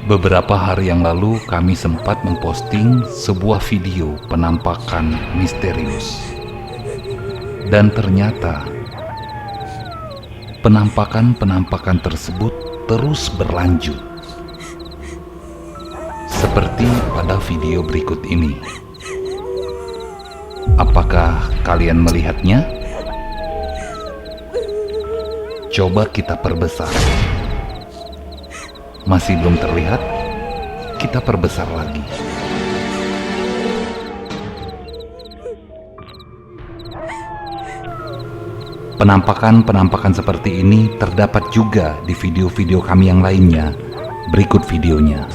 Beberapa hari yang lalu kami sempat memposting sebuah video penampakan misterius. Dan ternyata penampakan tersebut terus berlanjut. Seperti pada video berikut ini. Apakah kalian melihatnya? Coba kita perbesar. Masih belum terlihat? Kita perbesar lagi. Penampakan seperti ini terdapat juga di video-video kami yang lainnya. Berikut videonya.